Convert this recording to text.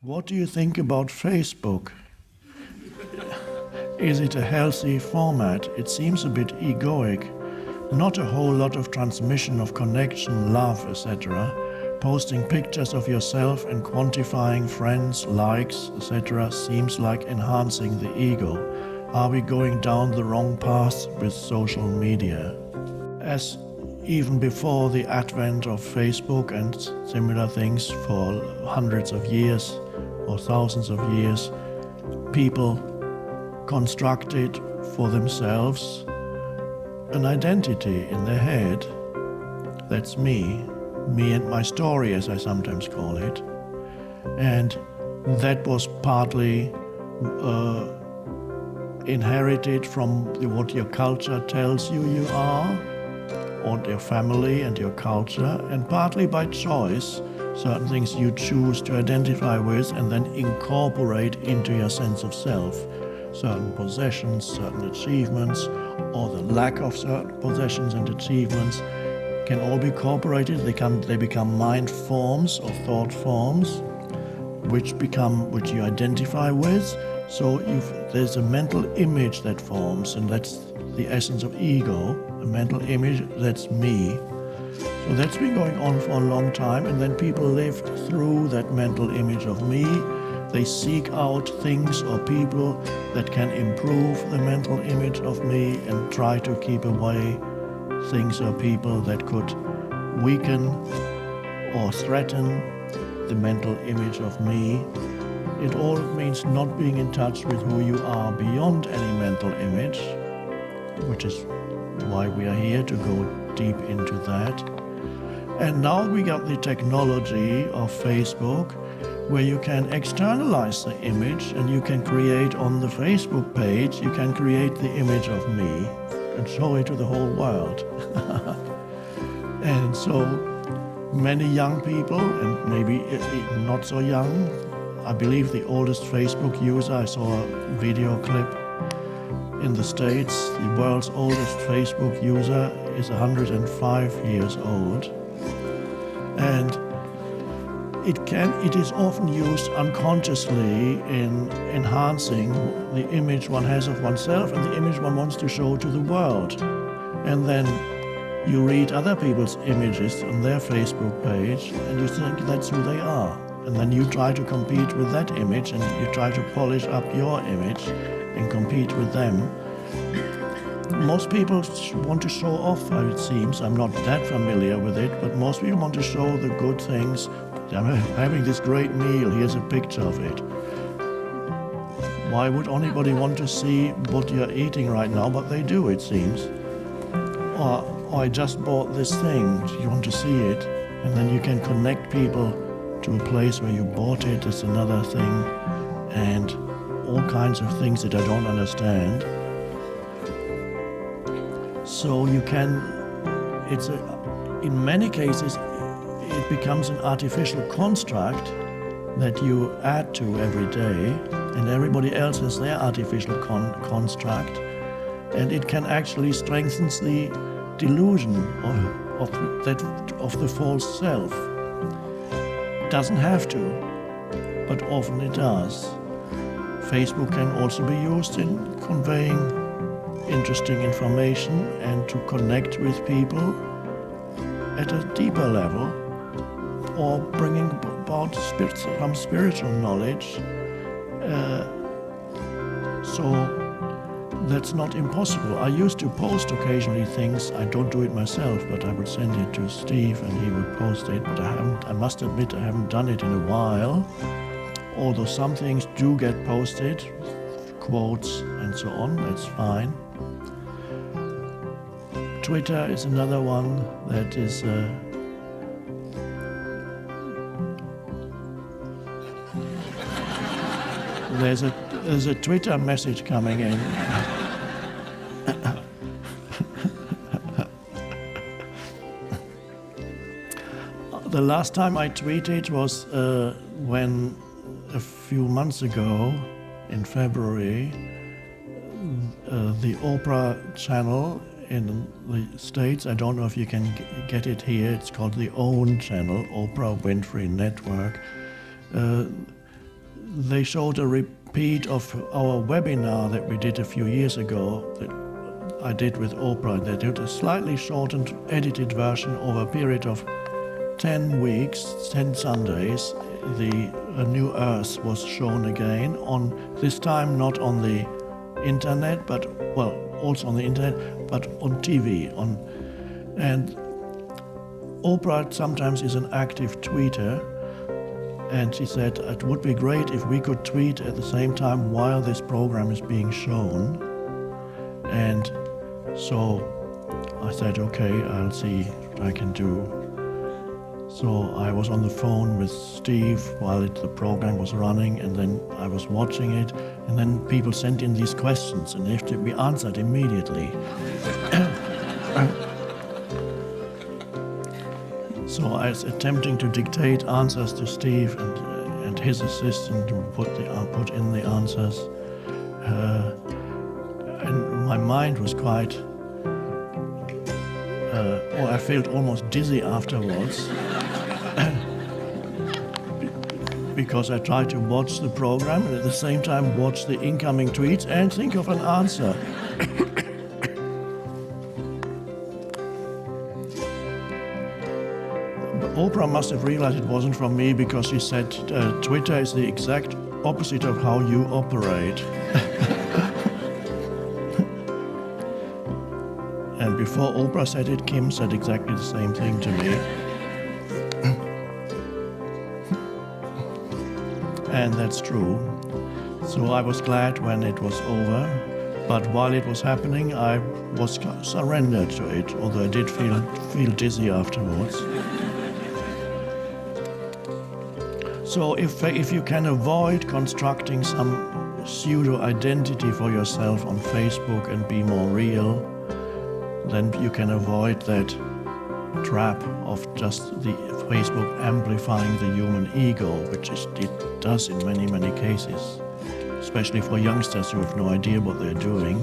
What do you think about Facebook? Is it a healthy format? It seems a bit egoic. Not a whole lot of transmission of connection, love, etc. Posting pictures of yourself and quantifying friends, likes, etc. seems like enhancing the ego. Are we going down the wrong path with social media? As even before the advent of Facebook and similar things for hundreds of years or thousands of years, people constructed for themselves an identity in their head. That's me and my story, as I sometimes call it. And that was partly inherited from what your culture tells you are, or your family and your culture, and partly by choice, certain things you choose to identify with and then incorporate into your sense of self. Certain possessions, certain achievements, or the lack of certain possessions and achievements can all be incorporated. They become mind forms or thought forms, which you identify with. So there's a mental image that forms, and that's the essence of ego, a mental image, that's me. So that's been going on for a long time, and then people live through that mental image of me. They seek out things or people that can improve the mental image of me and try to keep away things or people that could weaken or threaten the mental image of me. It all means not being in touch with who you are beyond any mental image, which is why we are here, to go deep into that. And now we got the technology of Facebook, where you can externalize the image, and you can create on the Facebook page, you can create the image of me and show it to the whole world. And so many young people, and maybe not so young, I believe the oldest Facebook user, I saw a video clip in the States, the world's oldest Facebook user is 105 years old. And it is often used unconsciously in enhancing the image one has of oneself and the image one wants to show to the world. And then you read other people's images on their Facebook page and you think that's who they are. And then you try to compete with that image, and you try to polish up your image and compete with them. Most people want to show off, it seems. I'm not that familiar with it, but most people want to show the good things. I'm having this great meal, here's a picture of it. Why would anybody want to see what you're eating right now? But they do, it seems. Or I just bought this thing, you want to see it? And then you can connect people to a place where you bought it, is another thing. And all kinds of things that I don't understand. So you can, in many cases, it becomes an artificial construct that you add to every day, and everybody else has their artificial construct, and it can actually strengthen the delusion of the false self. Doesn't have to, but often it does. Facebook can also be used in conveying interesting information and to connect with people at a deeper level, or bringing about some spiritual knowledge. So that's not impossible. I used to post occasionally things. I don't do it myself, but I would send it to Steve and he would post it, but I must admit I haven't done it in a while. Although some things do get posted, quotes and so on, that's fine. Twitter is another one that is there's a Twitter message coming in. The last time I tweeted was when a few months ago, in February, the Oprah channel in the States, I don't know if you can get it here, it's called the OWN channel, Oprah Winfrey Network. they showed a repeat of our webinar that we did a few years ago that I did with Oprah. They did a slightly shortened, edited version over a period of 10 weeks, 10 Sundays. A New Earth was shown again, on this time not on the internet, but well, also on the internet, but on TV. And Oprah sometimes is an active tweeter, and she said it would be great if we could tweet at the same time while this program is being shown. And so I said, okay, I'll see what I can do. So I was on the phone with Steve while the program was running, and then I was watching it, and then people sent in these questions, and they have to be answered immediately. So I was attempting to dictate answers to Steve and his assistant to put in the answers. And my mind was quite, I felt almost dizzy afterwards. Because I tried to watch the program and at the same time watch the incoming tweets and think of an answer. Oprah must have realized it wasn't from me, because she said Twitter is the exact opposite of how you operate. And before Oprah said it, Kim said exactly the same thing to me. And that's true. So I was glad when it was over, but while it was happening, I was surrendered to it, although I did feel dizzy afterwards. So if you can avoid constructing some pseudo-identity for yourself on Facebook and be more real, then you can avoid that trap of just the Facebook amplifying the human ego, which it does in many, many cases, especially for youngsters who have no idea what they're doing.